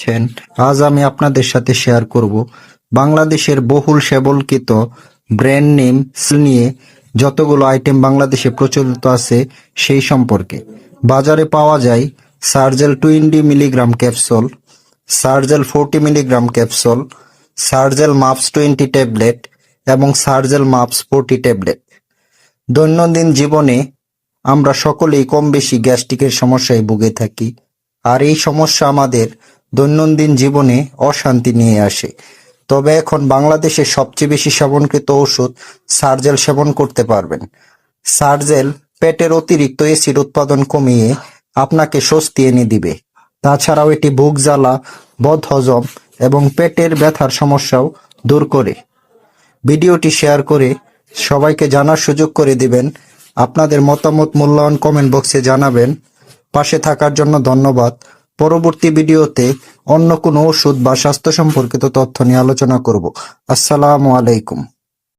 আছেন? আজ আমি আপনাদের সাথে শেয়ার করব বাংলাদেশের বহুল সেবনকৃত ব্র্যান্ড নেম নিয়ে যতগুলো আইটেম বাংলাদেশে প্রচলিত আছে সেই সম্পর্কে। বাজারে পাওয়া যায় Sergel 20 milligram capsule, Sergel 40 milligram capsule, Sergel MUPS 20 tablet এবং সার্জেল মাপস 40 ট্যাবলেট। দৈনন্দিন জীবনে আমরা সকলেই কম বেশি গ্যাস্ট্রিকের সমস্যায় ভুগে থাকি, আর এই সমস্যা আমাদের দৈনন্দিন জীবনে অশান্তি নিয়ে আসে। তবে এখন বাংলাদেশে সবচেয়ে বেশি সেবনকৃত ওষুধ সার্জেল সেবন করতে পারবেন। সার্জেল পেটের অতিরিক্ত অ্যাসিড উৎপাদন কমিয়ে আপনাকে স্বস্তি এনে দিবে। তাছাড়াও এটি বুক জ্বালা, বদহজম এবং পেটের ব্যথার সমস্যাও দূর করে। ভিডিওটি শেয়ার করে সবাইকে জানার সুযোগ করে দিবেন। আপনাদের মতামত মূল্যায়ন কমেন্ট বক্সে জানাবেন। পাশে থাকার জন্য ধন্যবাদ। পরবর্তী ভিডিওতে অন্য কোনো ওষুধ বা স্বাস্থ্য সম্পর্কিত তথ্য নিয়ে আলোচনা করব। আসসালামু আলাইকুম।